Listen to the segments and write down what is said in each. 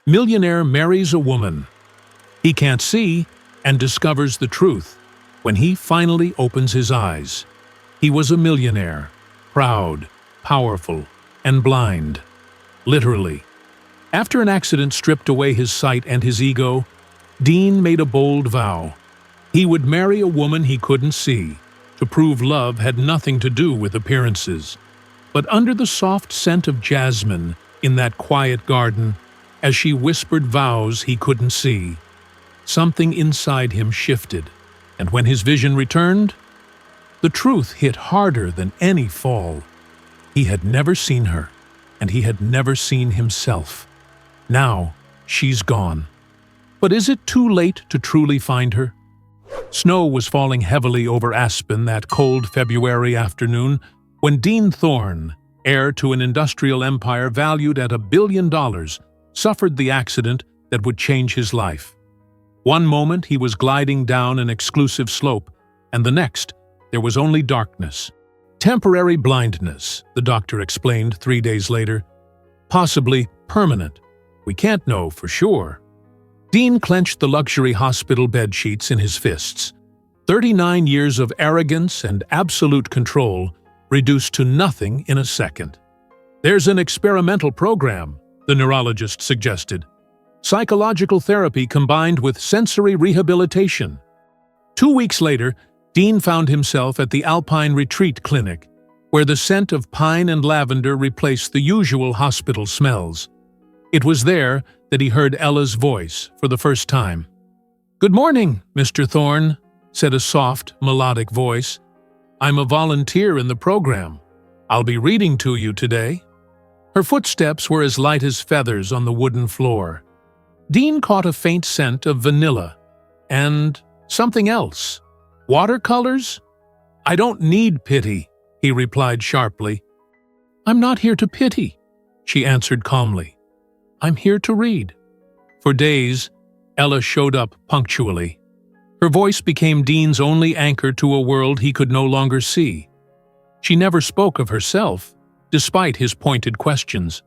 Millionaire marries a woman he can't see and discovers the truth when he finally opens his eyes. He was a millionaire, proud, powerful, and blind. Literally. After an accident stripped away his sight and his ego, Dean made a bold vow. He would marry a woman he couldn't see, to prove love had nothing to do with appearances. But under the soft scent of jasmine in that quiet garden, as she whispered vows he couldn't see, something inside him shifted, and when his vision returned, the truth hit harder than any fall. He had never seen her, and he had never seen himself. Now, she's gone. But is it too late to truly find her? Snow was falling heavily over Aspen that cold February afternoon when Dean Thorne, heir to an industrial empire valued at $1 billion, suffered the accident that would change his life. One moment he was gliding down an exclusive slope, and the next there was only darkness. Temporary blindness, the doctor explained 3 days later. Possibly permanent. We can't know for sure. Dean clenched the luxury hospital bed sheets in his fists. 39 years of arrogance and absolute control reduced to nothing in a second. There's an experimental program, the neurologist suggested. Psychological therapy combined with sensory rehabilitation. 2 weeks later, Dean found himself at the Alpine Retreat Clinic, where the scent of pine and lavender replaced the usual hospital smells. It was there that he heard Ella's voice for the first time. "Good morning, Mr. Thorne," said a soft, melodic voice. "I'm a volunteer in the program. I'll be reading to you today." Her footsteps were as light as feathers on the wooden floor. Dean caught a faint scent of vanilla and something else. "Watercolors?" "I don't need pity," he replied sharply. "I'm not here to pity," she answered calmly. "I'm here to read." For days, Ella showed up punctually. Her voice became Dean's only anchor to a world he could no longer see. She never spoke of herself, despite his pointed questions.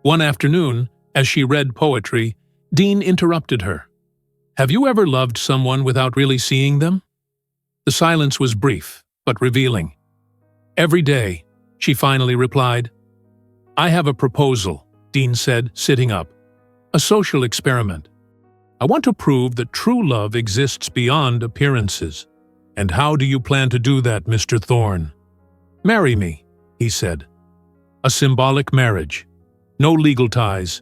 One afternoon, as she read poetry, Dean interrupted her. "Have you ever loved someone without really seeing them?" The silence was brief, but revealing. "Every day," she finally replied. "I have a proposal," Dean said, sitting up. "A social experiment. I want to prove that true love exists beyond appearances. And how do you plan to do that, Mr. Thorne?" "Marry me," he said. "A symbolic marriage. No legal ties.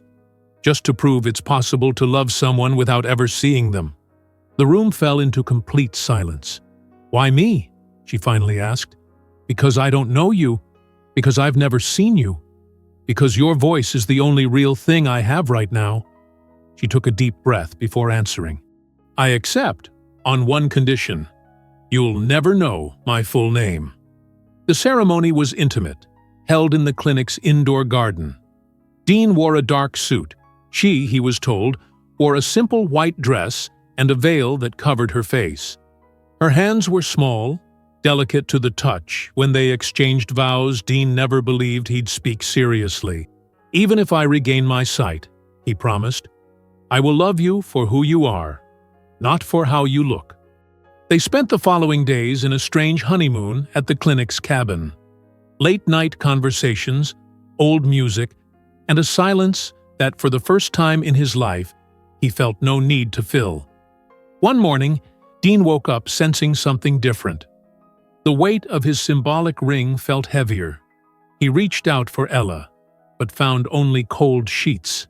Just to prove it's possible to love someone without ever seeing them." The room fell into complete silence. "Why me?" she finally asked. "Because I don't know you. Because I've never seen you. Because your voice is the only real thing I have right now." She took a deep breath before answering. "I accept, on one condition. You'll never know my full name." The ceremony was intimate, held in the clinic's indoor garden. Dean wore a dark suit. She, he was told, wore a simple white dress and a veil that covered her face. Her hands were small, delicate to the touch. When they exchanged vows, Dean never believed he'd speak seriously. "Even if I regain my sight," he promised, "I will love you for who you are, not for how you look." They spent the following days in a strange honeymoon at the clinic's cabin. Late-night conversations, old music, and a silence that, for the first time in his life, he felt no need to fill. One morning, Dean woke up sensing something different. The weight of his symbolic ring felt heavier. He reached out for Ella, but found only cold sheets.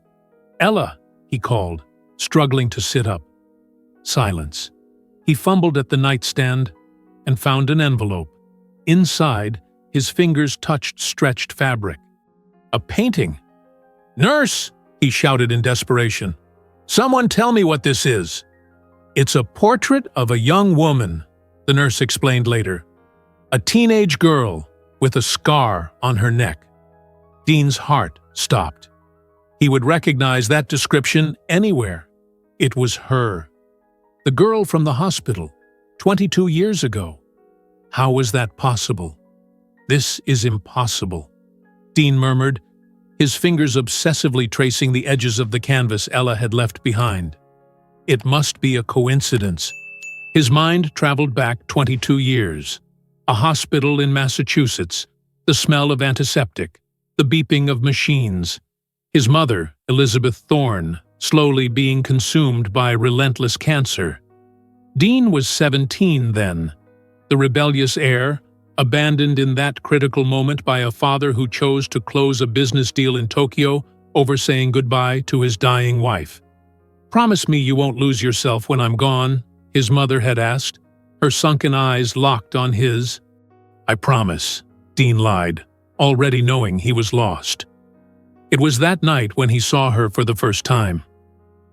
"Ella," he called, struggling to sit up. Silence. He fumbled at the nightstand and found an envelope. Inside, his fingers touched stretched fabric. A painting. "Nurse!" he shouted in desperation. "Someone tell me what this is." "It's a portrait of a young woman," the nurse explained later. "A teenage girl with a scar on her neck." Dean's heart stopped. He would recognize that description anywhere. It was her. The girl from the hospital, 22 years ago. How was that possible? "This is impossible," Dean murmured. his fingers obsessively tracing the edges of the canvas Ella had left behind. It must be a coincidence. His mind traveled back 22 years. A hospital in Massachusetts, the smell of antiseptic, the beeping of machines. His mother, Elizabeth Thorne, slowly being consumed by relentless cancer. Dean was 17 then, the rebellious heir, abandoned in that critical moment by a father who chose to close a business deal in Tokyo over saying goodbye to his dying wife. "Promise me you won't lose yourself when I'm gone," his mother had asked, her sunken eyes locked on his. "I promise," Dean lied, already knowing he was lost. It was that night when he saw her for the first time.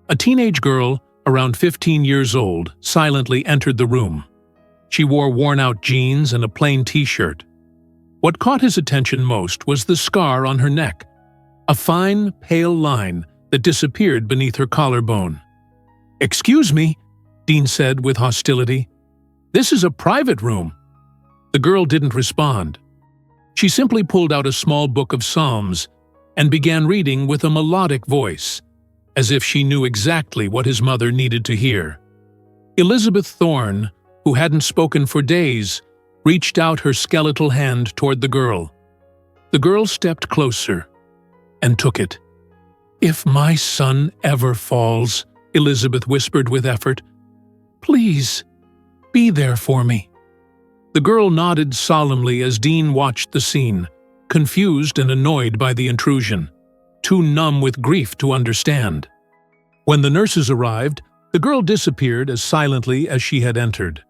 A teenage girl, around 15 years old, silently entered the room. She wore worn-out jeans and a plain t-shirt. What caught his attention most was the scar on her neck, a fine, pale line that disappeared beneath her collarbone. "Excuse me," Dean said with hostility. "This is a private room." The girl didn't respond. She simply pulled out a small book of Psalms and began reading with a melodic voice, as if she knew exactly what his mother needed to hear. Elizabeth Thorne, who hadn't spoken for days, reached out her skeletal hand toward the girl. The girl stepped closer and took it. "If my son ever falls," Elizabeth whispered with effort, "please, be there for me." The girl nodded solemnly as Dean watched the scene, confused and annoyed by the intrusion, too numb with grief to understand. When the nurses arrived, the girl disappeared as silently as she had entered.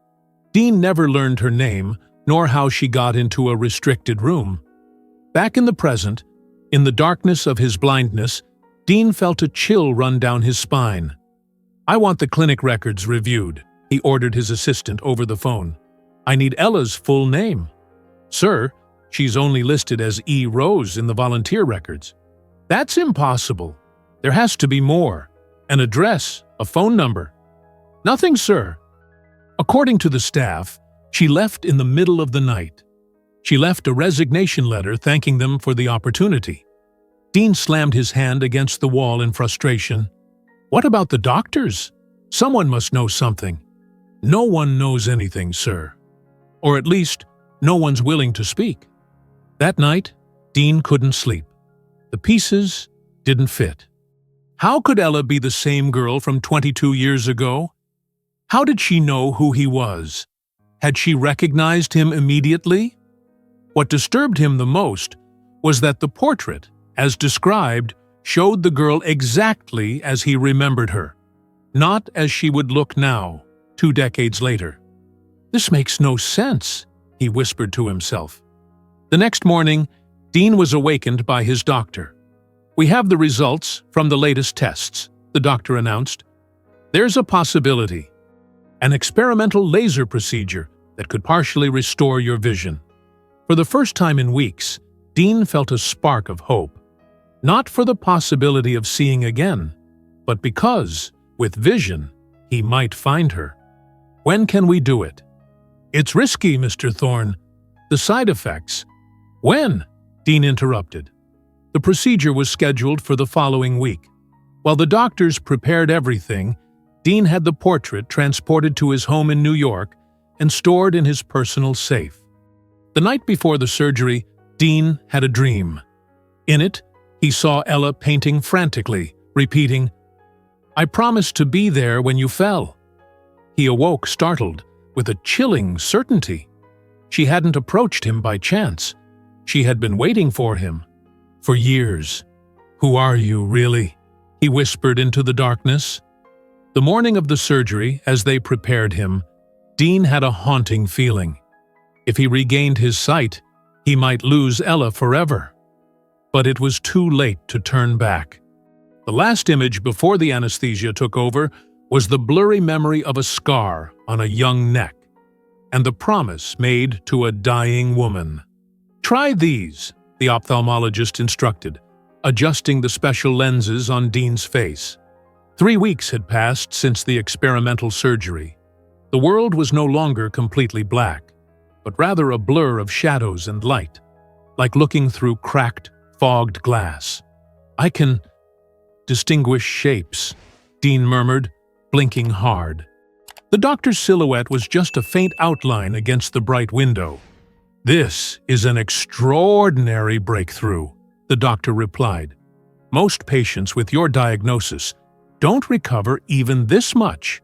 Dean never learned her name, nor how she got into a restricted room. Back in the present, in the darkness of his blindness, Dean felt a chill run down his spine. "I want the clinic records reviewed," he ordered his assistant over the phone. "I need Ella's full name." "Sir, she's only listed as E. Rose in the volunteer records." "That's impossible. There has to be more. An address, a phone number." "Nothing, sir." According to the staff, she left in the middle of the night. She left a resignation letter thanking them for the opportunity. Dean slammed his hand against the wall in frustration. "What about the doctors? Someone must know something." "No one knows anything, sir. Or at least, no one's willing to speak." That night, Dean couldn't sleep. The pieces didn't fit. How could Ella be the same girl from 22 years ago? How did she know who he was? Had she recognized him immediately? What disturbed him the most was that the portrait, as described, showed the girl exactly as he remembered her, not as she would look now, 2 decades later. "This makes no sense," he whispered to himself. The next morning, Dean was awakened by his doctor. "We have the results from the latest tests," the doctor announced. "There's a possibility. An experimental laser procedure that could partially restore your vision." For the first time in weeks, Dean felt a spark of hope. Not for the possibility of seeing again, but because, with vision, he might find her. "When can we do it?" "It's risky, Mr. Thorne. The side effects." "When?" Dean interrupted. The procedure was scheduled for the following week. While the doctors prepared everything, Dean had the portrait transported to his home in New York and stored in his personal safe. The night before the surgery, Dean had a dream. In it, he saw Ella painting frantically, repeating, "I promised to be there when you fell." He awoke startled, with a chilling certainty. She hadn't approached him by chance. She had been waiting for him. For years. "Who are you, really?" he whispered into the darkness. The morning of the surgery, as they prepared him, Dean had a haunting feeling. If he regained his sight, he might lose Ella forever. But it was too late to turn back. The last image before the anesthesia took over was the blurry memory of a scar on a young neck, and the promise made to a dying woman. "Try these," the ophthalmologist instructed, adjusting the special lenses on Dean's face. 3 weeks had passed since the experimental surgery. The world was no longer completely black, but rather a blur of shadows and light, like looking through cracked, fogged glass. I can distinguish shapes, Dean murmured, blinking hard. The doctor's silhouette was just a faint outline against the bright window. This is an extraordinary breakthrough, the doctor replied. Most patients with your diagnosis don't recover even this much.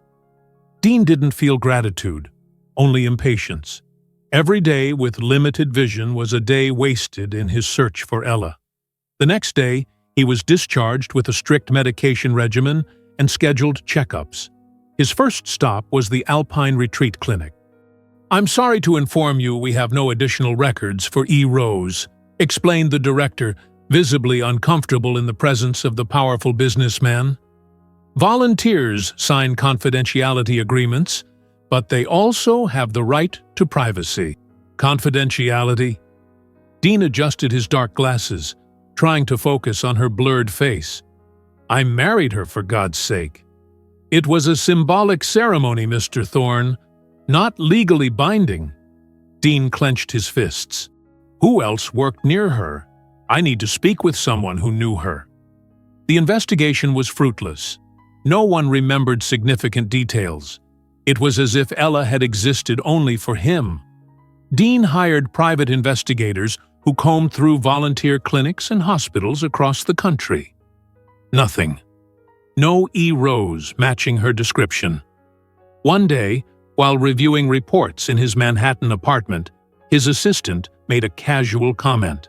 Dean didn't feel gratitude, only impatience. Every day with limited vision was a day wasted in his search for Ella. The next day, he was discharged with a strict medication regimen and scheduled checkups. His first stop was the Alpine Retreat Clinic. "I'm sorry to inform you we have no additional records for E. Rose," explained the director, visibly uncomfortable in the presence of the powerful businessman. "Volunteers sign confidentiality agreements, but they also have the right to privacy." Confidentiality? Dean adjusted his dark glasses, trying to focus on her blurred face. "I married her, for God's sake." "It was a symbolic ceremony, Mr. Thorne, not legally binding." Dean clenched his fists. "Who else worked near her? I need to speak with someone who knew her." The investigation was fruitless. No one remembered significant details. It was as if Ella had existed only for him. Dean hired private investigators who combed through volunteer clinics and hospitals across the country. Nothing. No E. Rose matching her description. One day, while reviewing reports in his Manhattan apartment, his assistant made a casual comment.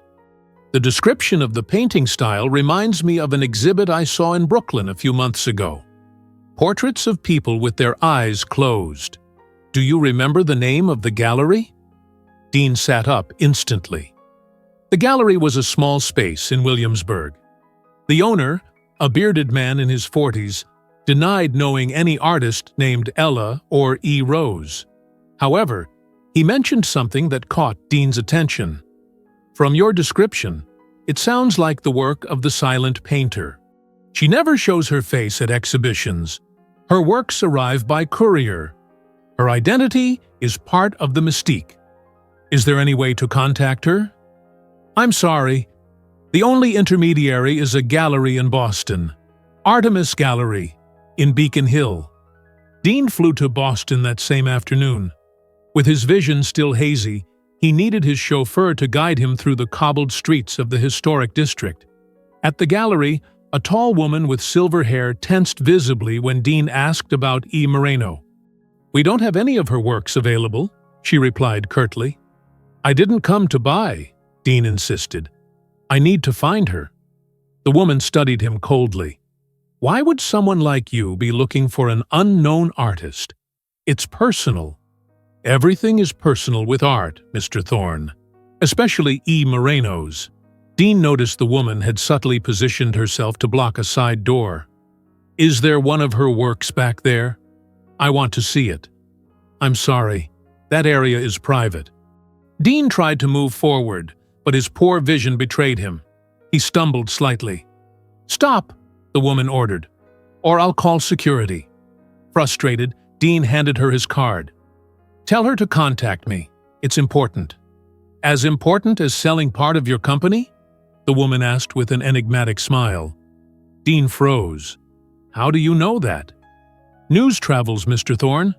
"The description of the painting style reminds me of an exhibit I saw in Brooklyn a few months ago. Portraits of people with their eyes closed. Do you remember the name of the gallery?" Dean sat up instantly. The gallery was a small space in Williamsburg. The owner, a bearded man in his 40s, denied knowing any artist named Ella or E. Rose. However, he mentioned something that caught Dean's attention. "From your description, it sounds like the work of the silent painter. She never shows her face at exhibitions. Her works arrive by courier. Her identity is part of the mystique. Is there any way to contact her?" "I'm sorry. The only intermediary is a gallery in Boston, Artemis Gallery, in Beacon Hill." Dean flew to Boston that same afternoon. With his vision still hazy, he needed his chauffeur to guide him through the cobbled streets of the historic district. At the gallery, a tall woman with silver hair tensed visibly when Dean asked about E. Moreno. "We don't have any of her works available," she replied curtly. "I didn't come to buy," Dean insisted. "I need to find her." The woman studied him coldly. "Why would someone like you be looking for an unknown artist? It's personal." "Everything is personal with art, Mr. Thorne, especially E. Moreno's." Dean noticed the woman had subtly positioned herself to block a side door. "Is there one of her works back there? I want to see it." "I'm sorry, that area is private." Dean tried to move forward, but his poor vision betrayed him. He stumbled slightly. "Stop," the woman ordered, "or I'll call security." Frustrated, Dean handed her his card. "Tell her to contact me. It's important." "As important as selling part of your company?" the woman asked with an enigmatic smile. Dean froze. "How do you know that?" "News travels, Mr. Thorne,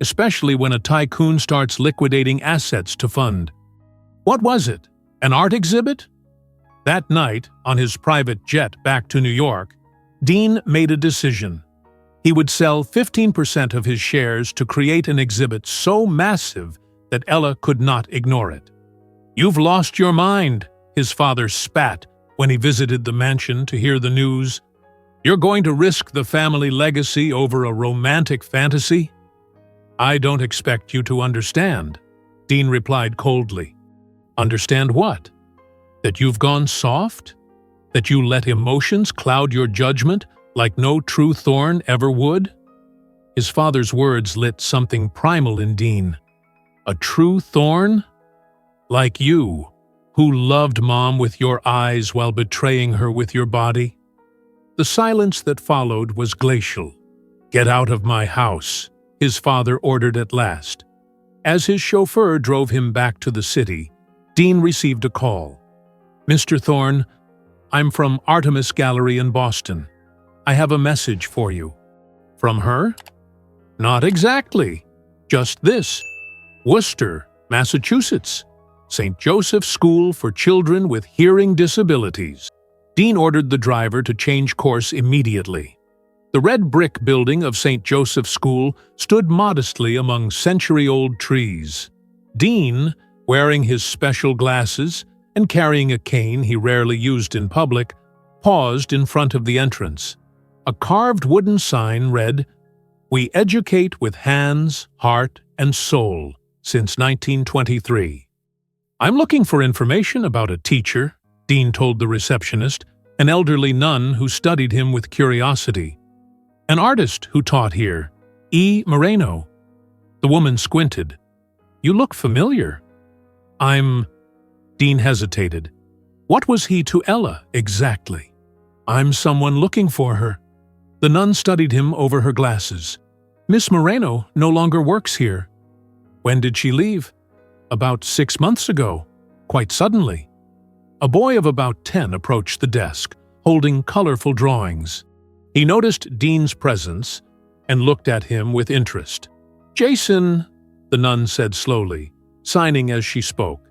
especially when a tycoon starts liquidating assets to fund." "What was it? An art exhibit?" That night, on his private jet back to New York, Dean made a decision. He would sell 15% of his shares to create an exhibit so massive that Ella could not ignore it. "You've lost your mind," his father spat when he visited the mansion to hear the news. "You're going to risk the family legacy over a romantic fantasy?" "I don't expect you to understand," Dean replied coldly. "Understand what? That you've gone soft? That you let emotions cloud your judgment like no true Thorne ever would?" His father's words lit something primal in Dean. A true Thorne? Like you, who loved Mom with your eyes while betraying her with your body? The silence that followed was glacial. "Get out of my house," his father ordered at last. As his chauffeur drove him back to the city, Dean received a call. "Mr. Thorne, I'm from Artemis Gallery in Boston. I have a message for you." "From her?" "Not exactly. Just this. Worcester, Massachusetts. St. Joseph's School for Children with Hearing Disabilities." Dean ordered the driver to change course immediately. The red brick building of St. Joseph's School stood modestly among century-old trees. Dean, wearing his special glasses and carrying a cane he rarely used in public, paused in front of the entrance. A carved wooden sign read, "We educate with hands, heart, and soul since 1923. "I'm looking for information about a teacher," Dean told the receptionist, an elderly nun who studied him with curiosity. "An artist who taught here, E. Moreno." The woman squinted. "You look familiar." Dean hesitated. What was he to Ella, exactly? "I'm someone looking for her." The nun studied him over her glasses. "Miss Moreno no longer works here." "When did she leave?" "About 6 months ago. Quite suddenly." A boy of about 10 approached the desk, holding colorful drawings. He noticed Dean's presence and looked at him with interest. "Jason," the nun said slowly, signing as she spoke.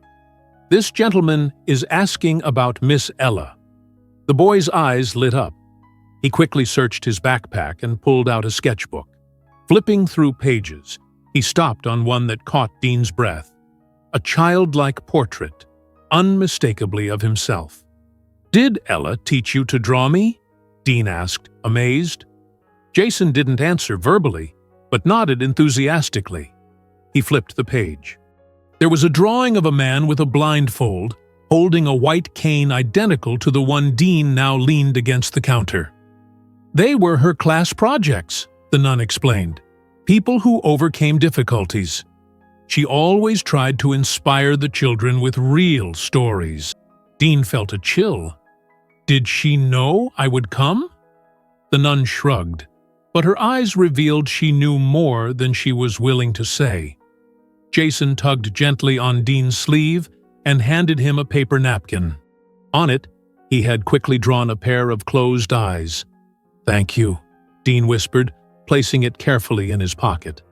"This gentleman is asking about Miss Ella." The boy's eyes lit up. He quickly searched his backpack and pulled out a sketchbook. Flipping through pages, he stopped on one that caught Dean's breath. A childlike portrait, unmistakably of himself. "Did Ella teach you to draw me?" Dean asked, amazed. Jason didn't answer verbally, but nodded enthusiastically. He flipped the page. There was a drawing of a man with a blindfold, holding a white cane identical to the one Dean now leaned against the counter. "They were her class projects," the nun explained. "People who overcame difficulties. She always tried to inspire the children with real stories." Dean felt a chill. "Did she know I would come?" The nun shrugged, but her eyes revealed she knew more than she was willing to say. Jason tugged gently on Dean's sleeve and handed him a paper napkin. On it, he had quickly drawn a pair of closed eyes. "Thank you," Dean whispered, placing it carefully in his pocket.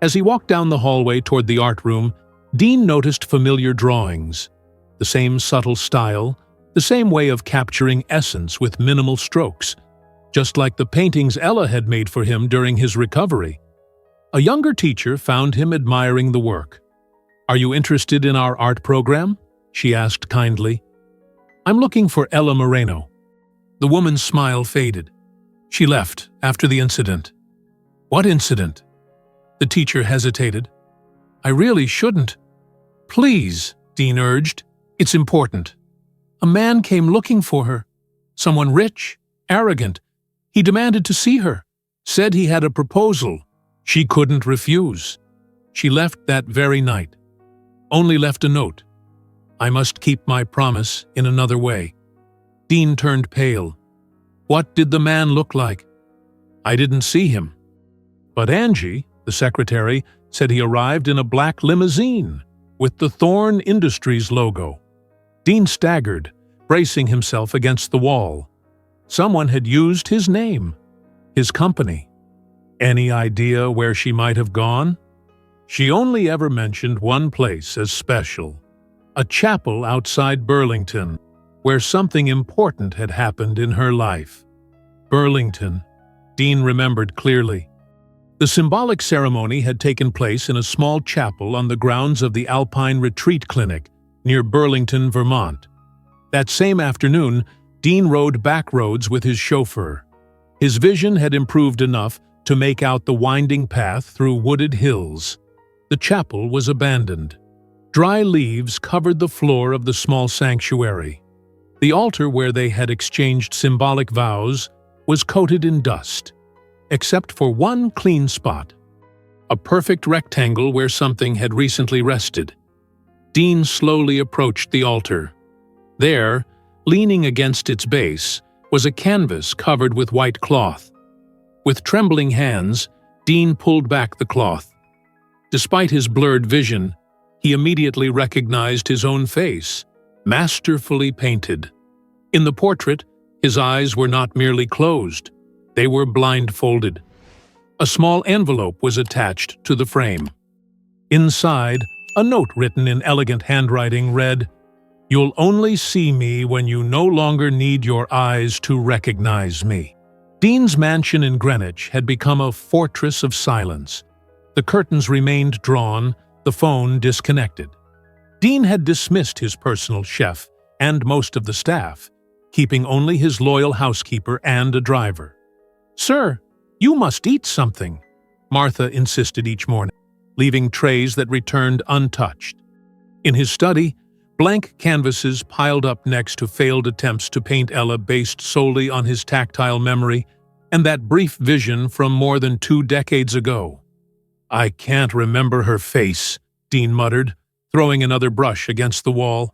As he walked down the hallway toward the art room, Dean noticed familiar drawings. The same subtle style, the same way of capturing essence with minimal strokes, just like the paintings Ella had made for him during his recovery. A younger teacher found him admiring the work. "Are you interested in our art program?" she asked kindly. "I'm looking for Ella Moreno." The woman's smile faded. "She left after the incident." "What incident?" The teacher hesitated. "I really shouldn't." "Please," Dean urged. "It's important. A man came looking for her. Someone rich, arrogant. He demanded to see her. Said he had a proposal. She couldn't refuse. She left that very night. Only left a note. I must keep my promise in another way." Dean turned pale. "What did the man look like?" "I didn't see him. But Angie, the secretary, said he arrived in a black limousine with the Thorn Industries logo." Dean staggered, bracing himself against the wall. Someone had used his name, his company. Any idea where she might have gone? She only ever mentioned one place as special, a chapel outside Burlington, where something important had happened in her life. Burlington, Dean remembered clearly. The symbolic ceremony had taken place in a small chapel on the grounds of the Alpine Retreat Clinic near Burlington, Vermont. That same afternoon, Dean rode back roads with his chauffeur. His vision had improved enough to make out the winding path through wooded hills. The chapel was abandoned. Dry leaves covered the floor of the small sanctuary. The altar where they had exchanged symbolic vows was coated in dust, except for one clean spot, a perfect rectangle where something had recently rested. Dean slowly approached the altar. There, leaning against its base, was a canvas covered with white cloth. With trembling hands, Dean pulled back the cloth. Despite his blurred vision, he immediately recognized his own face, masterfully painted. In the portrait, his eyes were not merely closed, they were blindfolded. A small envelope was attached to the frame. Inside, a note written in elegant handwriting read, "You'll only see me when you no longer need your eyes to recognize me." Dean's mansion in Greenwich had become a fortress of silence. The curtains remained drawn, the phone disconnected. Dean had dismissed his personal chef and most of the staff, keeping only his loyal housekeeper and a driver. "Sir, you must eat something," Martha insisted each morning, leaving trays that returned untouched. In his study, blank canvases piled up next to failed attempts to paint Ella based solely on his tactile memory and that brief vision from more than 2 decades ago. "I can't remember her face," Dean muttered, throwing another brush against the wall.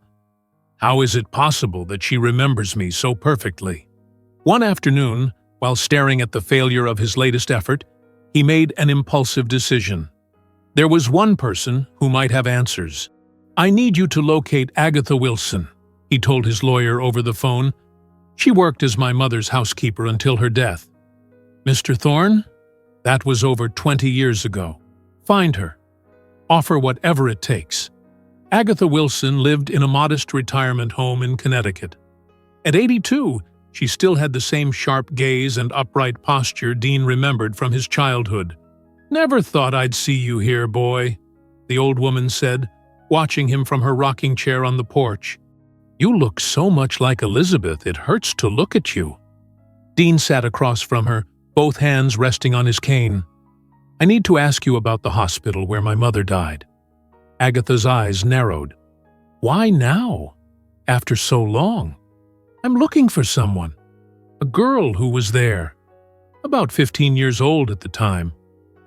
"How is it possible that she remembers me so perfectly?" One afternoon, while staring at the failure of his latest effort, he made an impulsive decision. There was one person who might have answers. "I need you to locate Agatha Wilson," he told his lawyer over the phone. "She worked as my mother's housekeeper until her death." "Mr. Thorne? That was over 20 years ago. Find her. Offer whatever it takes." Agatha Wilson lived in a modest retirement home in Connecticut. At 82, she still had the same sharp gaze and upright posture Dean remembered from his childhood. "Never thought I'd see you here, boy," the old woman said, watching him from her rocking chair on the porch. "You look so much like Elizabeth, it hurts to look at you." Dean sat across from her, both hands resting on his cane. "I need to ask you about the hospital where my mother died." Agatha's eyes narrowed. "Why now? After so long? I'm looking for someone. A girl who was there. About 15 years old at the time,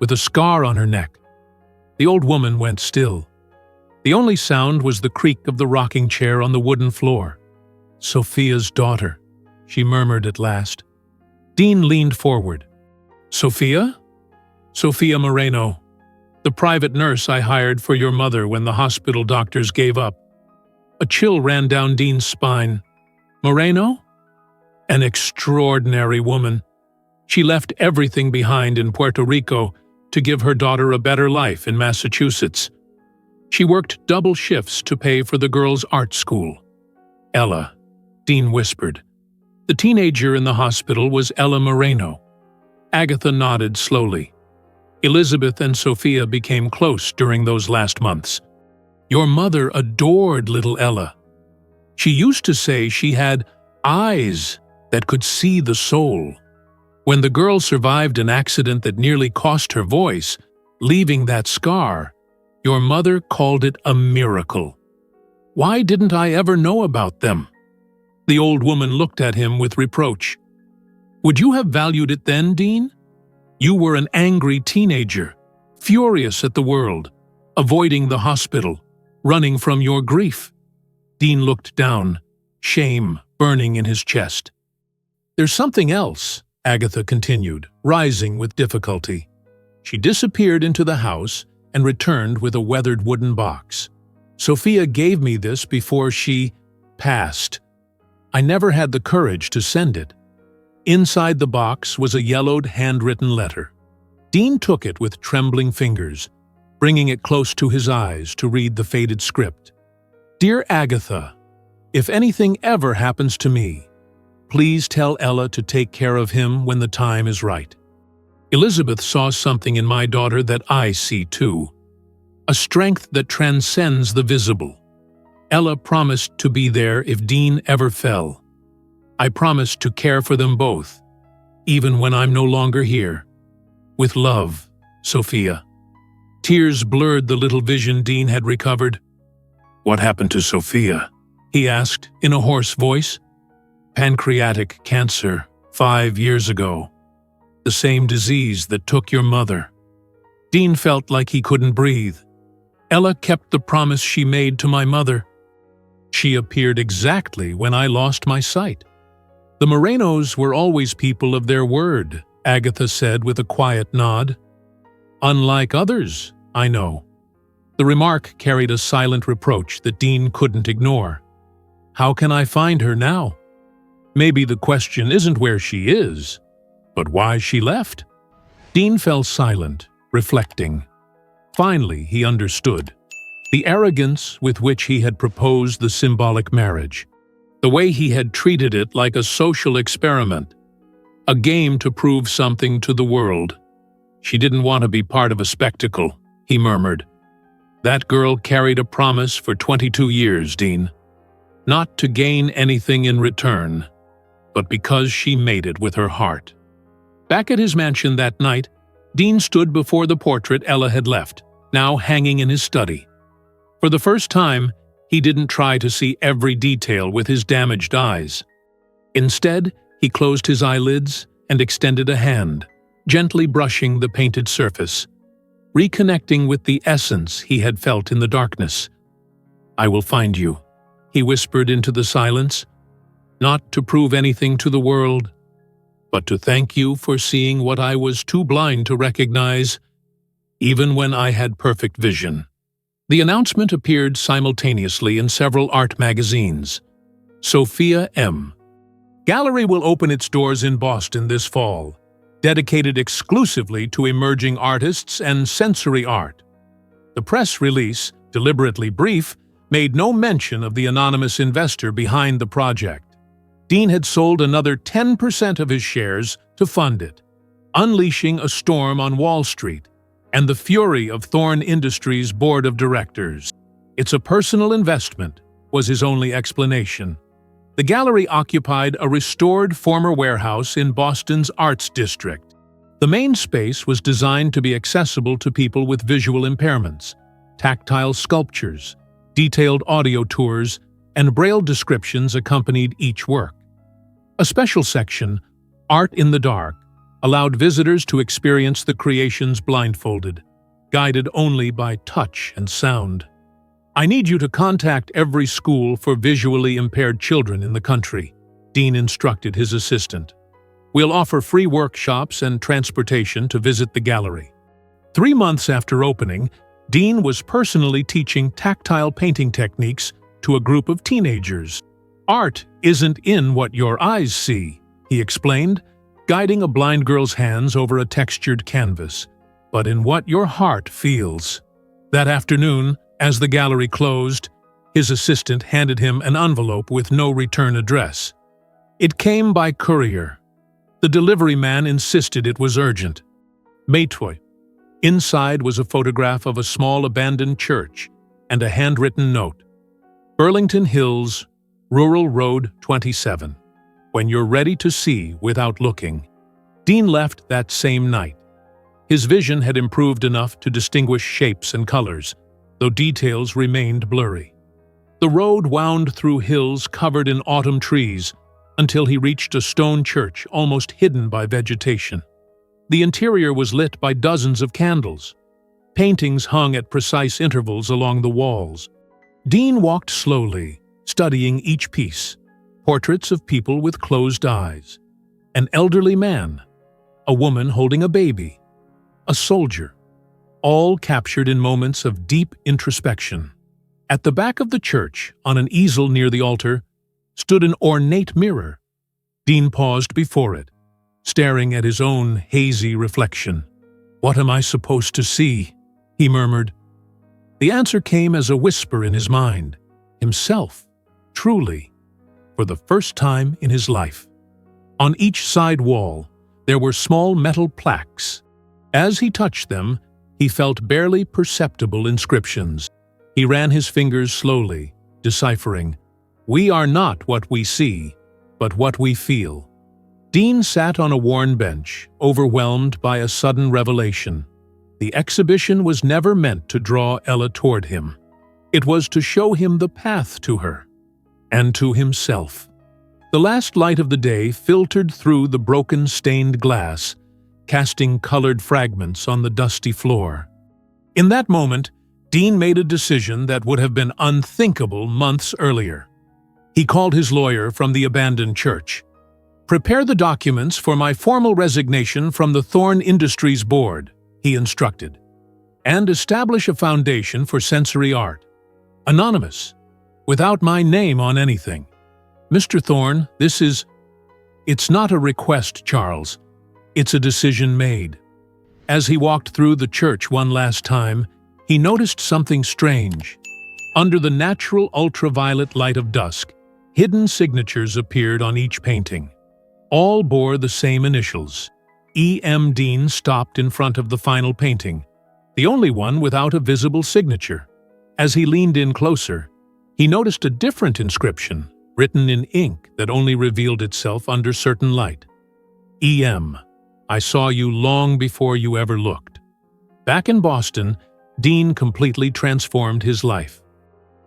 with a scar on her neck." The old woman went still. The only sound was the creak of the rocking chair on the wooden floor. "Sophia's daughter," she murmured at last. Dean leaned forward. "Sophia?" "Sophia Moreno. The private nurse I hired for your mother when the hospital doctors gave up." A chill ran down Dean's spine. "Moreno? An extraordinary woman. She left everything behind in Puerto Rico to give her daughter a better life in Massachusetts. She worked double shifts to pay for the girls' art school." "Ella," Dean whispered. The teenager in the hospital was Ella Moreno. Agatha nodded slowly. "Elizabeth and Sophia became close during those last months. Your mother adored little Ella. She used to say she had eyes that could see the soul. When the girl survived an accident that nearly cost her voice, leaving that scar, your mother called it a miracle. Why didn't I ever know about them?" The old woman looked at him with reproach. "Would you have valued it then, Dean? You were an angry teenager, furious at the world, avoiding the hospital, running from your grief." Dean looked down, shame burning in his chest. "There's something else," Agatha continued, rising with difficulty. She disappeared into the house and returned with a weathered wooden box. "Sophia gave me this before she passed. I never had the courage to send it." Inside the box was a yellowed, handwritten letter. Dean took it with trembling fingers, bringing it close to his eyes to read the faded script. "Dear Agatha, if anything ever happens to me, please tell Ella to take care of him when the time is right. Elizabeth saw something in my daughter that I see too. A strength that transcends the visible. Ella promised to be there if Dean ever fell. I promised to care for them both, even when I'm no longer here. With love, Sophia." Tears blurred the little vision Dean had recovered. "What happened to Sophia?" he asked in a hoarse voice. "Pancreatic cancer, 5 years ago. The same disease that took your mother." Dean felt like he couldn't breathe. "Ella kept the promise she made to my mother. She appeared exactly when I lost my sight." "The Morenos were always people of their word," Agatha said with a quiet nod. "Unlike others, I know." The remark carried a silent reproach that Dean couldn't ignore. "How can I find her now?" Maybe the question isn't where she is, but why she left? Dean fell silent, reflecting. Finally, he understood. The arrogance with which he had proposed the symbolic marriage. The way he had treated it like a social experiment. A game to prove something to the world. She didn't want to be part of a spectacle, he murmured. That girl carried a promise for 22 years, Dean. Not to gain anything in return, but because she made it with her heart. Back at his mansion that night, Dean stood before the portrait Ella had left, now hanging in his study. For the first time, he didn't try to see every detail with his damaged eyes. Instead, he closed his eyelids and extended a hand, gently brushing the painted surface, reconnecting with the essence he had felt in the darkness. "I will find you," he whispered into the silence, "not to prove anything to the world, but to thank you for seeing what I was too blind to recognize, even when I had perfect vision." The announcement appeared simultaneously in several art magazines. Sophia M. Gallery will open its doors in Boston this fall, dedicated exclusively to emerging artists and sensory art. The press release, deliberately brief, made no mention of the anonymous investor behind the project. Dean had sold another 10% of his shares to fund it, unleashing a storm on Wall Street and the fury of Thorne Industries' board of directors. "It's a personal investment," was his only explanation. The gallery occupied a restored former warehouse in Boston's Arts District. The main space was designed to be accessible to people with visual impairments. Tactile sculptures, detailed audio tours, and braille descriptions accompanied each work. A special section, Art in the Dark, allowed visitors to experience the creations blindfolded, guided only by touch and sound. "I need you to contact every school for visually impaired children in the country," Dean instructed his assistant. "We'll offer free workshops and transportation to visit the gallery." 3 months after opening, Dean was personally teaching tactile painting techniques to a group of teenagers. "Art isn't in what your eyes see," he explained, guiding a blind girl's hands over a textured canvas, "but in what your heart feels." That afternoon, as the gallery closed, his assistant handed him an envelope with no return address. It came by courier. The delivery man insisted it was urgent. Maytoy. Inside was a photograph of a small abandoned church and a handwritten note. "Burlington Hills, Rural Road 27. When you're ready to see without looking." Dean left that same night. His vision had improved enough to distinguish shapes and colors, though details remained blurry. The road wound through hills covered in autumn trees until he reached a stone church almost hidden by vegetation. The interior was lit by dozens of candles. Paintings hung at precise intervals along the walls. Dean walked slowly, studying each piece. Portraits of people with closed eyes. An elderly man. A woman holding a baby. A soldier. All captured in moments of deep introspection. At the back of the church, on an easel near the altar, stood an ornate mirror. Dean paused before it, staring at his own hazy reflection. "What am I supposed to see?" he murmured. The answer came as a whisper in his mind. Himself, truly, for the first time in his life. On each side wall, there were small metal plaques. As he touched them, he felt barely perceptible inscriptions. He ran his fingers slowly, deciphering, "We are not what we see, but what we feel." Dean sat on a worn bench, overwhelmed by a sudden revelation. The exhibition was never meant to draw Ella toward him. It was to show him the path to her, and to himself. The last light of the day filtered through the broken stained glass, casting colored fragments on the dusty floor. In that moment, Dean made a decision that would have been unthinkable months earlier. He called his lawyer from the abandoned church. "Prepare the documents for my formal resignation from the Thorne Industries board," he instructed, "and establish a foundation for sensory art. Anonymous, without my name on anything. Mr. Thorne, this is..." It's not a request, Charles. It's a decision made. As he walked through the church one last time, he noticed something strange. Under the natural ultraviolet light of dusk, hidden signatures appeared on each painting. All bore the same initials. E.M. Dean stopped in front of the final painting, the only one without a visible signature. As he leaned in closer, he noticed a different inscription, written in ink that only revealed itself under certain light. E.M. I saw you long before you ever looked. Back in Boston, Dean completely transformed his life.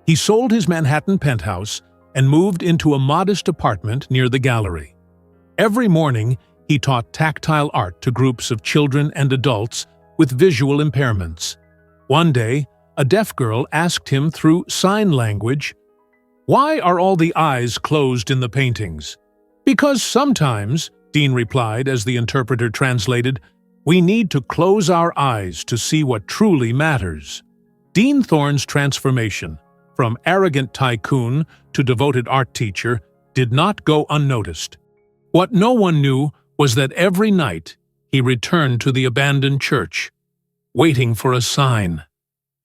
He sold his Manhattan penthouse and moved into a modest apartment near the gallery. Every morning, he taught tactile art to groups of children and adults with visual impairments. One day, a deaf girl asked him through sign language, "Why are all the eyes closed in the paintings?" "Because sometimes," Dean replied as the interpreter translated, "we need to close our eyes to see what truly matters." Dean Thorne's transformation, from arrogant tycoon to devoted art teacher, did not go unnoticed. What no one knew was that every night he returned to the abandoned church, waiting for a sign.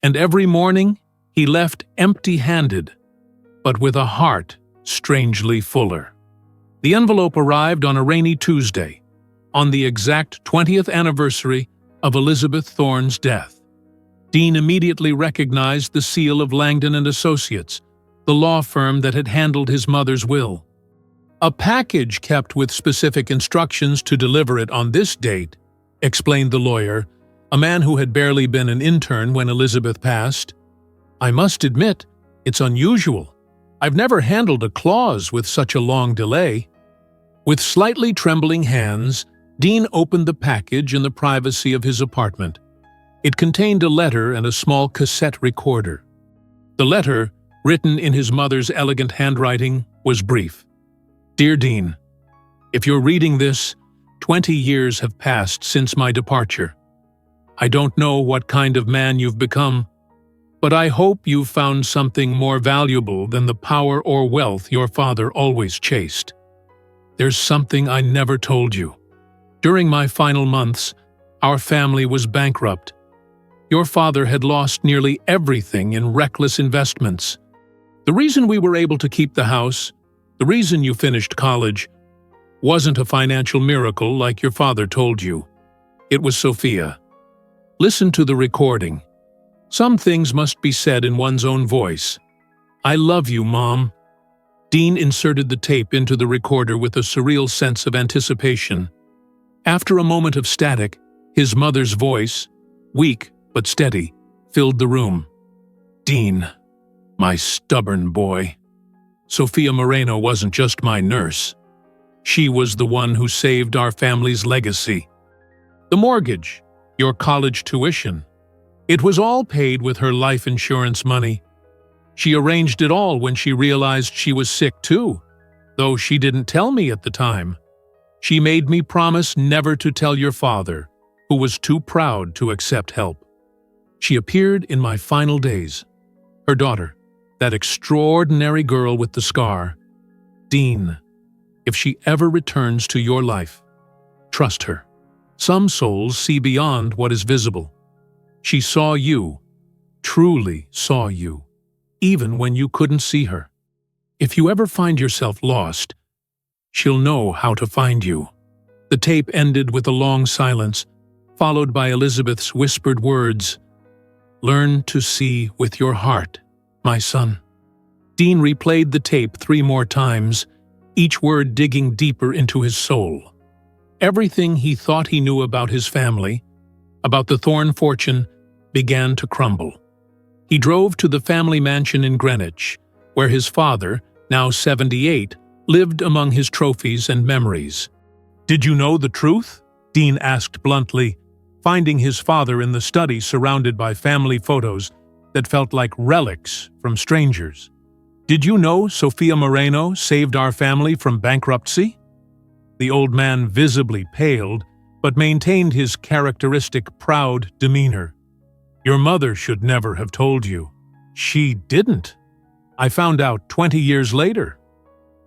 And every morning he left empty-handed, but with a heart strangely fuller. The envelope arrived on a rainy Tuesday, on the exact 20th anniversary of Elizabeth Thorne's death. Dean immediately recognized the seal of Langdon and Associates, the law firm that had handled his mother's will. "A package kept with specific instructions to deliver it on this date," explained the lawyer, a man who had barely been an intern when Elizabeth passed. "I must admit, it's unusual. I've never handled a clause with such a long delay." With slightly trembling hands, Dean opened the package in the privacy of his apartment. It contained a letter and a small cassette recorder. The letter, written in his mother's elegant handwriting, was brief. "Dear Dean, if you're reading this, 20 years have passed since my departure. I don't know what kind of man you've become, but I hope you've found something more valuable than the power or wealth your father always chased. There's something I never told you. During my final months, our family was bankrupt. Your father had lost nearly everything in reckless investments. The reason we were able to keep the house, the reason you finished college, wasn't a financial miracle like your father told you. It was Sophia. Listen to the recording. Some things must be said in one's own voice. I love you, Mom." Dean inserted the tape into the recorder with a surreal sense of anticipation. After a moment of static, his mother's voice, weak but steady, filled the room. "Dean, my stubborn boy. Sophia Moreno wasn't just my nurse. She was the one who saved our family's legacy. The mortgage, your college tuition. It was all paid with her life insurance money. She arranged it all when she realized she was sick too, though she didn't tell me at the time. She made me promise never to tell your father, who was too proud to accept help. She appeared in my final days. Her daughter, that extraordinary girl with the scar. Dean, if she ever returns to your life, trust her. Some souls see beyond what is visible. She saw you, truly saw you, even when you couldn't see her. If you ever find yourself lost, she'll know how to find you." The tape ended with a long silence, followed by Elizabeth's whispered words, "Learn to see with your heart, my son." Dean replayed the tape 3 more times, each word digging deeper into his soul. Everything he thought he knew about his family, about the Thorne fortune, began to crumble. He drove to the family mansion in Greenwich, where his father, now 78, lived among his trophies and memories. "Did you know the truth?" Dean asked bluntly, finding his father in the study surrounded by family photos that felt like relics from strangers. "Did you know Sophia Moreno saved our family from bankruptcy?" The old man visibly paled, but maintained his characteristic proud demeanor. "Your mother should never have told you." "She didn't. I found out 20 years later."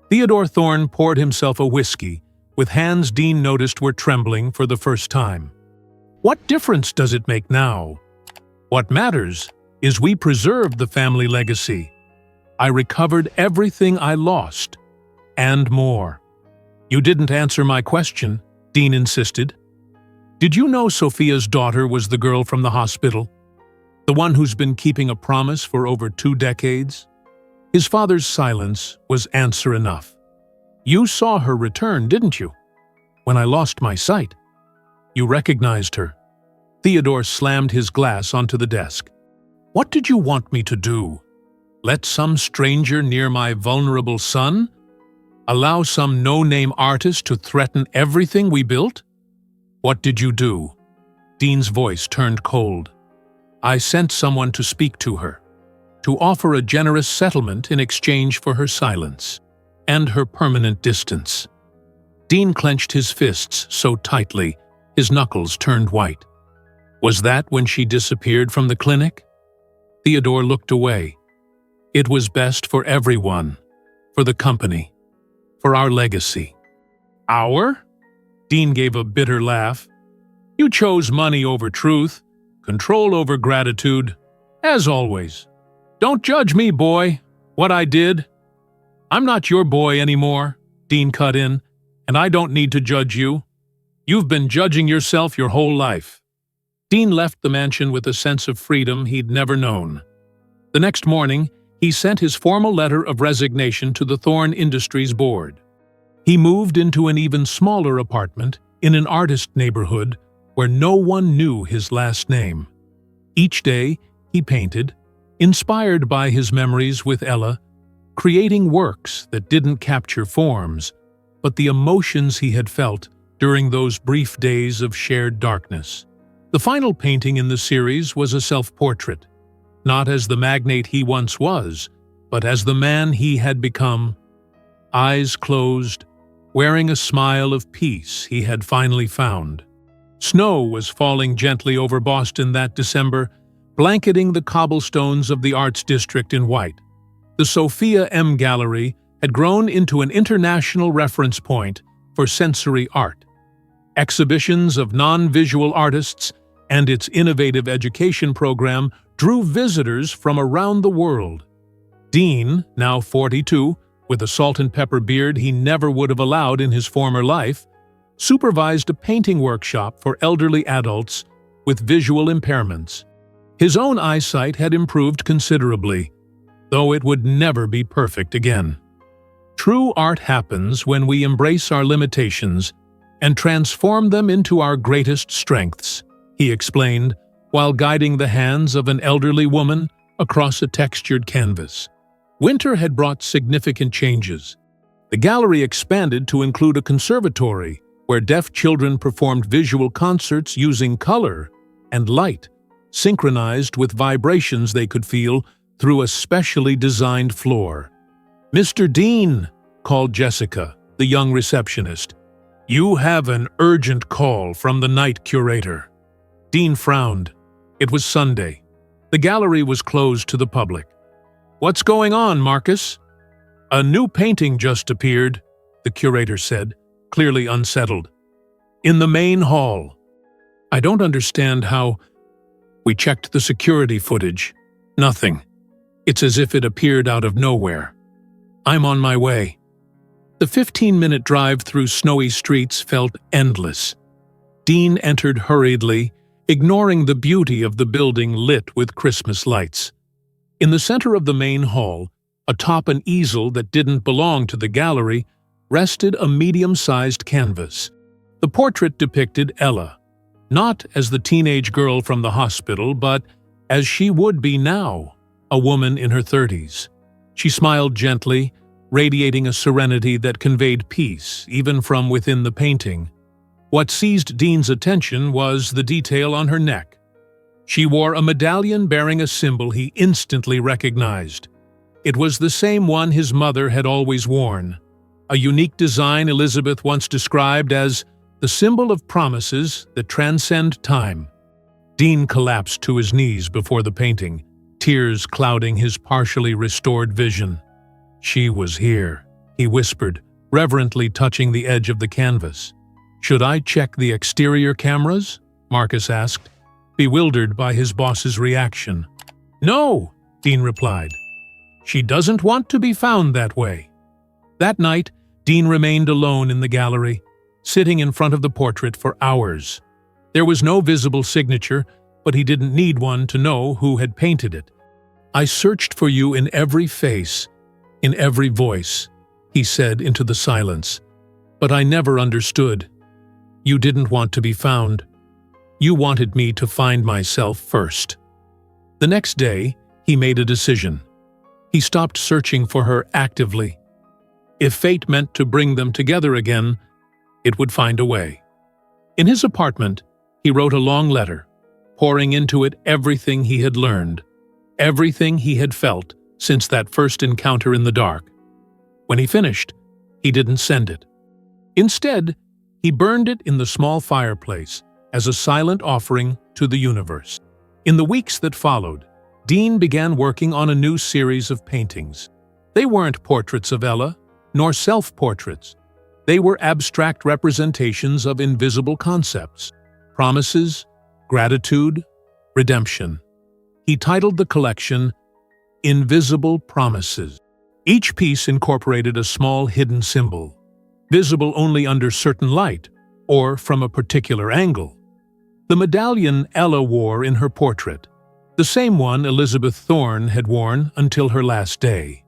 Theodore Thorne poured himself a whiskey, with hands Dean noticed were trembling for the first time. What difference does it make now? What matters is we preserved the family legacy. I recovered everything I lost, and more. You didn't answer my question, Dean insisted. Did you know Sophia's daughter was the girl from the hospital? The one who's been keeping a promise for over 2 decades? His father's silence was answer enough. You saw her return, didn't you? When I lost my sight. You recognized her. Theodore slammed his glass onto the desk. What did you want me to do? Let some stranger near my vulnerable son? Allow some no-name artist to threaten everything we built? What did you do? Dean's voice turned cold. I sent someone to speak to her, to offer a generous settlement in exchange for her silence and her permanent distance. Dean clenched his fists so tightly, his knuckles turned white. Was that when she disappeared from the clinic? Theodore looked away. It was best for everyone, for the company, for our legacy. Our? Dean gave a bitter laugh. You chose money over truth, control over gratitude, as always. Don't judge me, boy, what I did. I'm not your boy anymore, Dean cut in, and I don't need to judge you. You've been judging yourself your whole life. Dean left the mansion with a sense of freedom he'd never known. The next morning, he sent his formal letter of resignation to the Thorne Industries board. He moved into an even smaller apartment in an artist neighborhood where no one knew his last name. Each day, he painted, inspired by his memories with Ella, creating works that didn't capture forms, but the emotions he had felt during those brief days of shared darkness. The final painting in the series was a self-portrait, not as the magnate he once was, but as the man he had become. Eyes closed, wearing a smile of peace he had finally found. Snow was falling gently over Boston that December, blanketing the cobblestones of the Arts District in white. The Sophia M. Gallery had grown into an international reference point for sensory art. Exhibitions of non-visual artists and its innovative education program drew visitors from around the world. Dean, now 42, with a salt and pepper beard he never would have allowed in his former life, supervised a painting workshop for elderly adults with visual impairments. His own eyesight had improved considerably, though it would never be perfect again. True art happens when we embrace our limitations and transform them into our greatest strengths, he explained, while guiding the hands of an elderly woman across a textured canvas. Winter had brought significant changes. The gallery expanded to include a conservatory where deaf children performed visual concerts using color and light, synchronized with vibrations they could feel through a specially designed floor. "Mr. Dean," called Jessica, the young receptionist. "You have an urgent call from the night curator." Dean frowned. It was Sunday. The gallery was closed to the public. "What's going on, Marcus?" "A new painting just appeared," the curator said, clearly unsettled. "In the main hall." "I don't understand how—" We checked the security footage. Nothing. It's as if it appeared out of nowhere. "I'm on my way." The 15-minute drive through snowy streets felt endless. Dean entered hurriedly, ignoring the beauty of the building lit with Christmas lights. In the center of the main hall, atop an easel that didn't belong to the gallery, rested a medium-sized canvas. The portrait depicted Ella, not as the teenage girl from the hospital, but as she would be now, a woman in her 30s. She smiled gently, radiating a serenity that conveyed peace, even from within the painting. What seized Dean's attention was the detail on her neck. She wore a medallion bearing a symbol he instantly recognized. It was the same one his mother had always worn, a unique design Elizabeth once described as the symbol of promises that transcend time. Dean collapsed to his knees before the painting, tears clouding his partially restored vision. "She was here," he whispered, reverently touching the edge of the canvas. "Should I check the exterior cameras?" Marcus asked, bewildered by his boss's reaction. "No," Dean replied. "She doesn't want to be found that way." That night, Dean remained alone in the gallery, sitting in front of the portrait for hours. There was no visible signature, but he didn't need one to know who had painted it. "I searched for you in every face, in every voice," he said into the silence. "But I never understood. You didn't want to be found. You wanted me to find myself first." The next day, he made a decision. He stopped searching for her actively. If fate meant to bring them together again, it would find a way. In his apartment, he wrote a long letter, pouring into it everything he had learned, everything he had felt since that first encounter in the dark. When he finished, he didn't send it. Instead, he burned it in the small fireplace as a silent offering to the universe. In the weeks that followed, Dean began working on a new series of paintings. They weren't portraits of Ella, nor self-portraits. They were abstract representations of invisible concepts: promises, gratitude, redemption. He titled the collection Invisible Promises. Each piece incorporated a small hidden symbol, visible only under certain light or from a particular angle. The medallion Ella wore in her portrait, the same one Elizabeth Thorne had worn until her last day.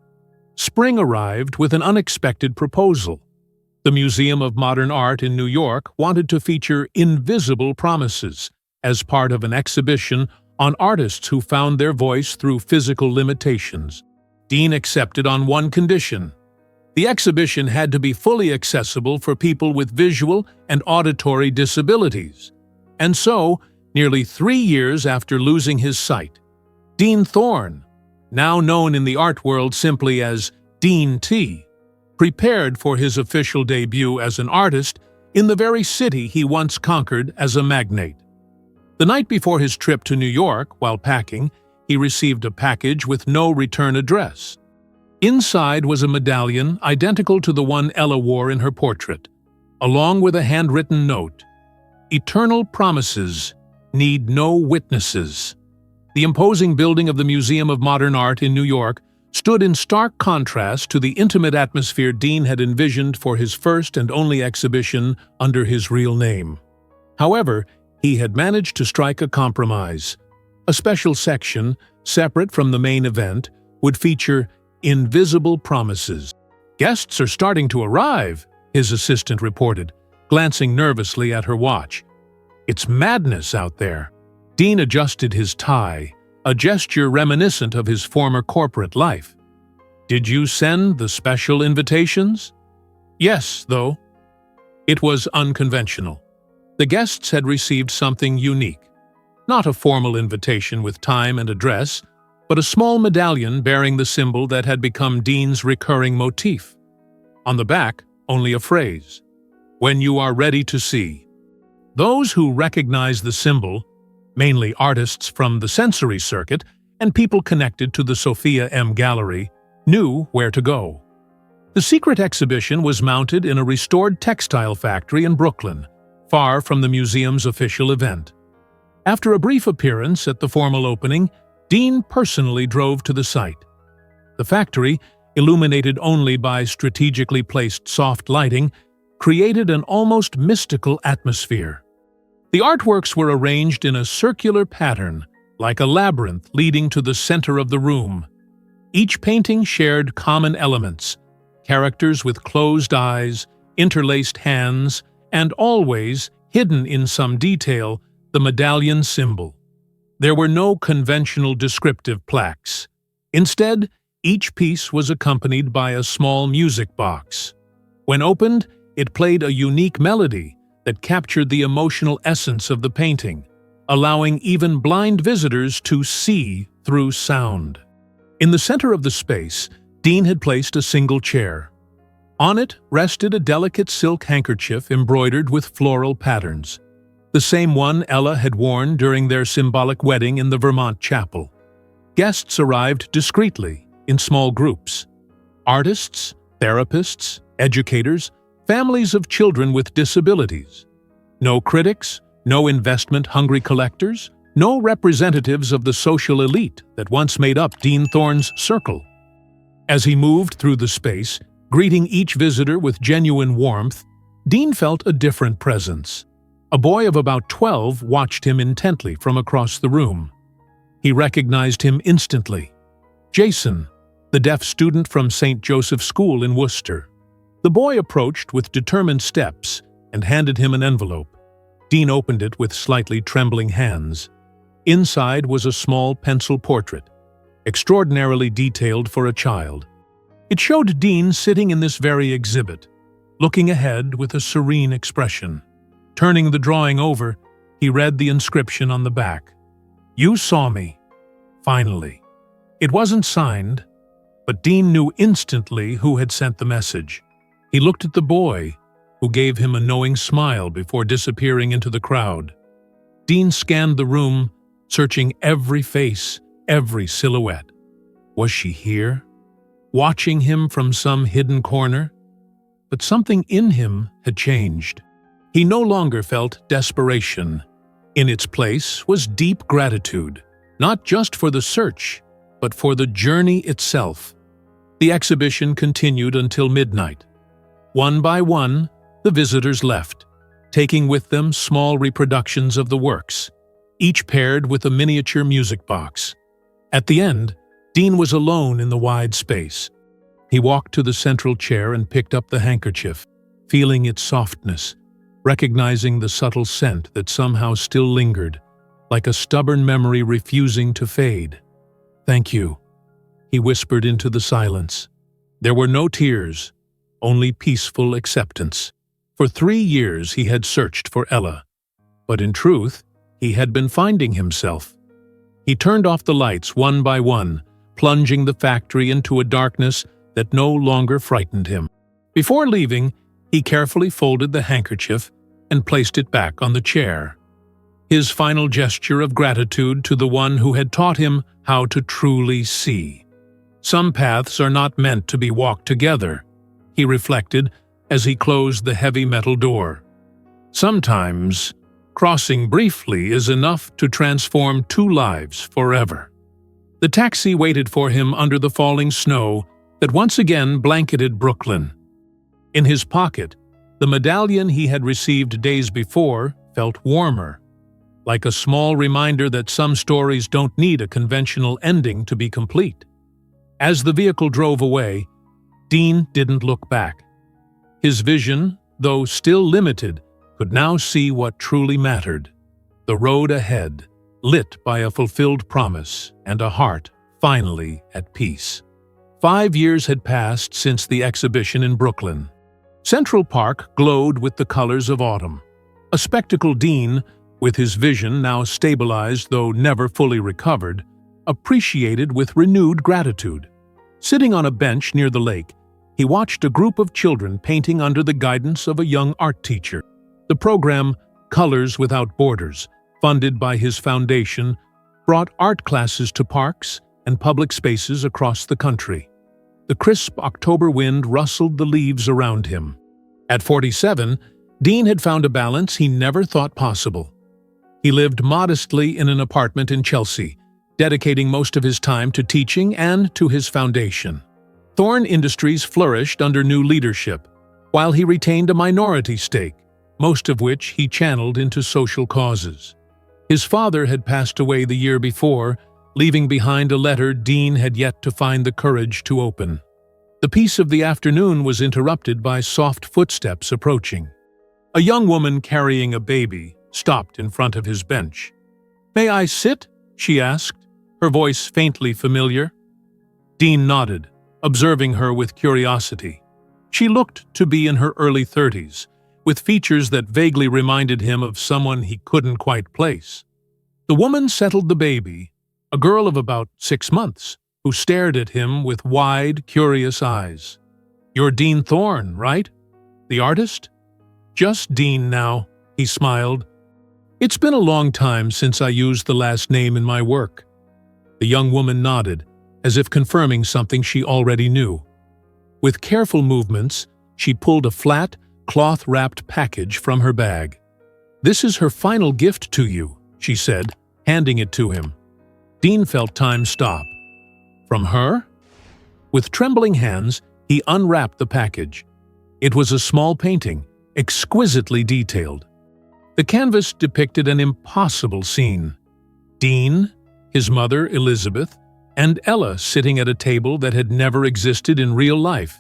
Spring arrived with an unexpected proposal. The Museum of Modern Art in New York wanted to feature invisible promises as part of an exhibition on artists who found their voice through physical limitations. Dean accepted on one condition: the exhibition had to be fully accessible for people with visual and auditory disabilities. And so, nearly 3 years after losing his sight, Dean Thorne, now known in the art world simply as Dean T., prepared for his official debut as an artist in the very city he once conquered as a magnate. The night before his trip to New York, while packing, he received a package with no return address. Inside was a medallion identical to the one Ella wore in her portrait, along with a handwritten note: "Eternal promises need no witnesses." The imposing building of the Museum of Modern Art in New York stood in stark contrast to the intimate atmosphere Dean had envisioned for his first and only exhibition under his real name. However, he had managed to strike a compromise. A special section, separate from the main event, would feature invisible promises. "Guests are starting to arrive," his assistant reported, glancing nervously at her watch. "It's madness out there." Dean adjusted his tie, a gesture reminiscent of his former corporate life. "Did you send the special invitations?" "Yes, though." It was unconventional. The guests had received something unique. Not a formal invitation with time and address, but a small medallion bearing the symbol that had become Dean's recurring motif. On the back, only a phrase: "When you are ready to see." Those who recognized the symbol, mainly artists from the sensory circuit and people connected to the Sophia M. Gallery, knew where to go. The secret exhibition was mounted in a restored textile factory in Brooklyn, far from the museum's official event. After a brief appearance at the formal opening, Dean personally drove to the site. The factory, illuminated only by strategically placed soft lighting, created an almost mystical atmosphere. The artworks were arranged in a circular pattern, like a labyrinth leading to the center of the room. Each painting shared common elements: characters with closed eyes, interlaced hands, and always, hidden in some detail, the medallion symbol. There were no conventional descriptive plaques. Instead, each piece was accompanied by a small music box. When opened, it played a unique melody that captured the emotional essence of the painting, allowing even blind visitors to see through sound. In the center of the space, Dean had placed a single chair. On it rested a delicate silk handkerchief embroidered with floral patterns, the same one Ella had worn during their symbolic wedding in the Vermont chapel. Guests arrived discreetly, in small groups: artists, therapists, educators, families of children with disabilities. No critics, no investment-hungry collectors, no representatives of the social elite that once made up Dean Thorne's circle. As he moved through the space, greeting each visitor with genuine warmth, Dean felt a different presence. A boy of about 12 watched him intently from across the room. He recognized him instantly. Jason, the deaf student from St. Joseph's School in Worcester. The boy approached with determined steps and handed him an envelope. Dean opened it with slightly trembling hands. Inside was a small pencil portrait, extraordinarily detailed for a child. It showed Dean sitting in this very exhibit, looking ahead with a serene expression. Turning the drawing over, he read the inscription on the back. "You saw me. Finally." It wasn't signed, but Dean knew instantly who had sent the message. He looked at the boy, who gave him a knowing smile before disappearing into the crowd. Dean scanned the room, searching every face, every silhouette. Was she here? Watching him from some hidden corner? But something in him had changed. He no longer felt desperation. In its place was deep gratitude, not just for the search, but for the journey itself. The exhibition continued until midnight. One by one, the visitors left, taking with them small reproductions of the works, each paired with a miniature music box. At the end, Dean was alone in the wide space. He walked to the central chair and picked up the handkerchief, feeling its softness, recognizing the subtle scent that somehow still lingered, like a stubborn memory refusing to fade. "Thank you," he whispered into the silence. There were no tears, only peaceful acceptance. For 3 years he had searched for Ella, but in truth, he had been finding himself. He turned off the lights one by one, plunging the factory into a darkness that no longer frightened him. Before leaving, he carefully folded the handkerchief and placed it back on the chair. His final gesture of gratitude to the one who had taught him how to truly see. Some paths are not meant to be walked together, he reflected as he closed the heavy metal door. Sometimes, crossing briefly is enough to transform 2 lives forever. The taxi waited for him under the falling snow that once again blanketed Brooklyn. In his pocket, the medallion he had received days before felt warmer, like a small reminder that some stories don't need a conventional ending to be complete. As the vehicle drove away, Dean didn't look back. His vision, though still limited, could now see what truly mattered. The road ahead, lit by a fulfilled promise and a heart finally at peace. 5 years had passed since the exhibition in Brooklyn. Central Park glowed with the colors of autumn. A spectacled Dean, with his vision now stabilized though never fully recovered, appreciated with renewed gratitude. Sitting on a bench near the lake, he watched a group of children painting under the guidance of a young art teacher. The program, Colors Without Borders, funded by his foundation, brought art classes to parks and public spaces across the country. The crisp October wind rustled the leaves around him. At 47, Dean had found a balance he never thought possible. He lived modestly in an apartment in Chelsea, dedicating most of his time to teaching and to his foundation. Thorne Industries flourished under new leadership, while he retained a minority stake, most of which he channeled into social causes. His father had passed away the year before, leaving behind a letter Dean had yet to find the courage to open. The peace of the afternoon was interrupted by soft footsteps approaching. A young woman carrying a baby stopped in front of his bench. "May I sit?" she asked, her voice faintly familiar. Dean nodded, observing her with curiosity. She looked to be in her early 30s, with features that vaguely reminded him of someone he couldn't quite place. The woman settled the baby, a girl of about 6 months, who stared at him with wide, curious eyes. "You're Dean Thorne, right? The artist?" "Just Dean now," he smiled. "It's been a long time since I used the last name in my work." The young woman nodded, as if confirming something she already knew. With careful movements, She pulled a flat, cloth-wrapped package from her bag. "This is her final gift to you," she said, handing it to him. Dean felt time stop. From her? With trembling hands, he unwrapped the package. It was a small painting, exquisitely detailed. The canvas depicted an impossible scene. Dean, his mother Elizabeth, and Ella sitting at a table that had never existed in real life,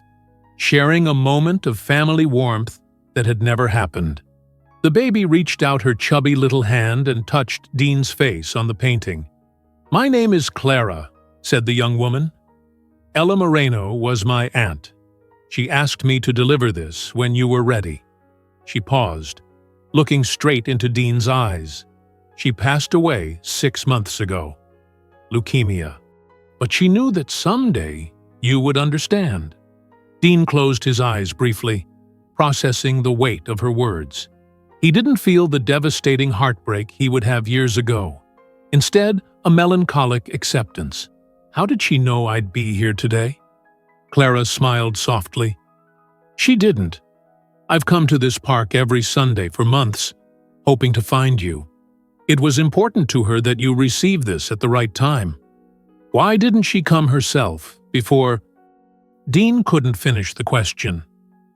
sharing a moment of family warmth that had never happened. The baby reached out her chubby little hand and touched Dean's face on the painting. "My name is Clara," said the young woman. "Ella Moreno was my aunt. She asked me to deliver this when you were ready." She paused, looking straight into Dean's eyes. "She passed away 6 months ago. Leukemia. But she knew that someday you would understand." Dean closed his eyes briefly, processing the weight of her words. He didn't feel the devastating heartbreak he would have years ago. Instead, a melancholic acceptance. "How did she know I'd be here today?" Clara smiled softly. "She didn't. I've come to this park every Sunday for months, hoping to find you. It was important to her that you receive this at the right time. Why didn't she come herself before—" Dean couldn't finish the question.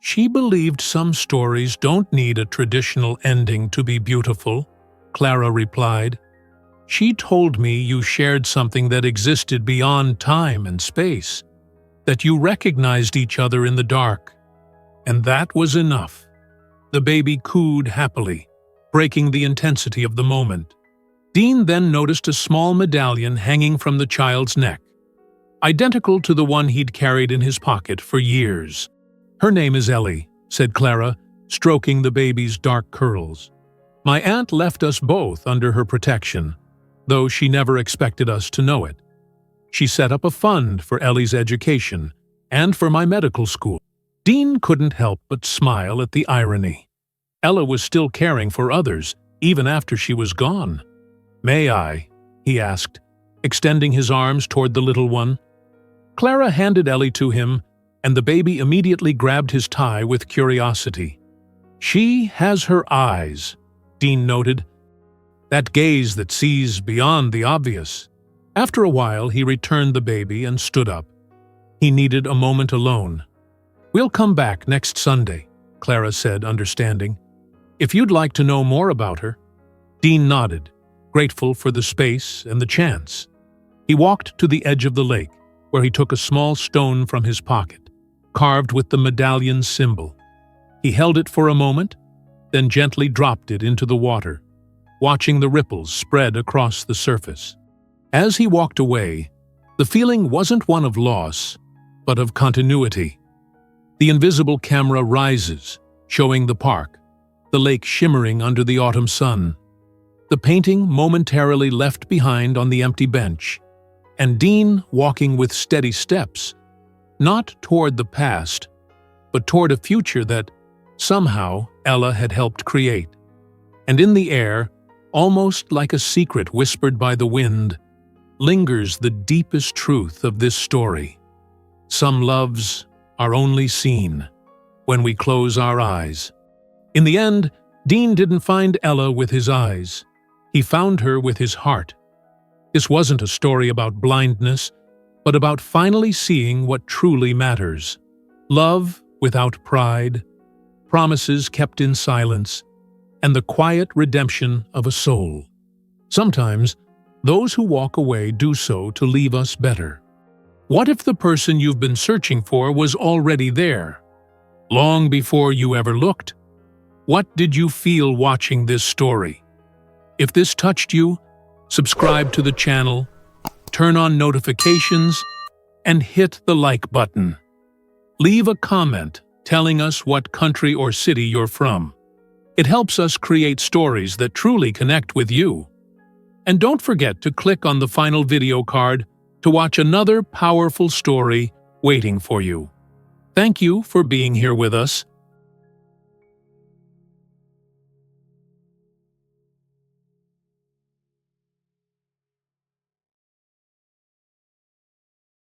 "She believed some stories don't need a traditional ending to be beautiful," Clara replied. "She told me you shared something that existed beyond time and space, that you recognized each other in the dark. And that was enough." The baby cooed happily, breaking the intensity of the moment. Dean then noticed a small medallion hanging from the child's neck, identical to the one he'd carried in his pocket for years. "Her name is Ellie," said Clara, stroking the baby's dark curls. "My aunt left us both under her protection, though she never expected us to know it. She set up a fund for Ellie's education and for my medical school." Dean couldn't help but smile at the irony. Ella was still caring for others, even after she was gone. "May I?" he asked, extending his arms toward the little one. Clara handed Ellie to him, and the baby immediately grabbed his tie with curiosity. "She has her eyes," Dean noted. "That gaze that sees beyond the obvious." After a while, he returned the baby and stood up. He needed a moment alone. "We'll come back next Sunday," Clara said, understanding. "If you'd like to know more about her." Dean nodded, grateful for the space and the chance. He walked to the edge of the lake, where he took a small stone from his pocket, carved with the medallion's symbol. He held it for a moment, then gently dropped it into the water, watching the ripples spread across the surface. As he walked away, the feeling wasn't one of loss, but of continuity. The invisible camera rises, showing the park, the lake shimmering under the autumn sun, the painting momentarily left behind on the empty bench, and Dean walking with steady steps, not toward the past, but toward a future that, somehow, Ella had helped create. And in the air, almost like a secret whispered by the wind, lingers the deepest truth of this story. Some loves are only seen when we close our eyes. In the end, Dean didn't find Ella with his eyes. He found her with his heart. This wasn't a story about blindness, but about finally seeing what truly matters. Love without pride, promises kept in silence, and the quiet redemption of a soul. Sometimes, those who walk away do so to leave us better. What if the person you've been searching for was already there, long before you ever looked? What did you feel watching this story? If this touched you, subscribe to the channel, turn on notifications, and hit the like button. Leave a comment telling us what country or city you're from. It helps us create stories that truly connect with you. And don't forget to click on the final video card to watch another powerful story waiting for you. Thank you for being here with us.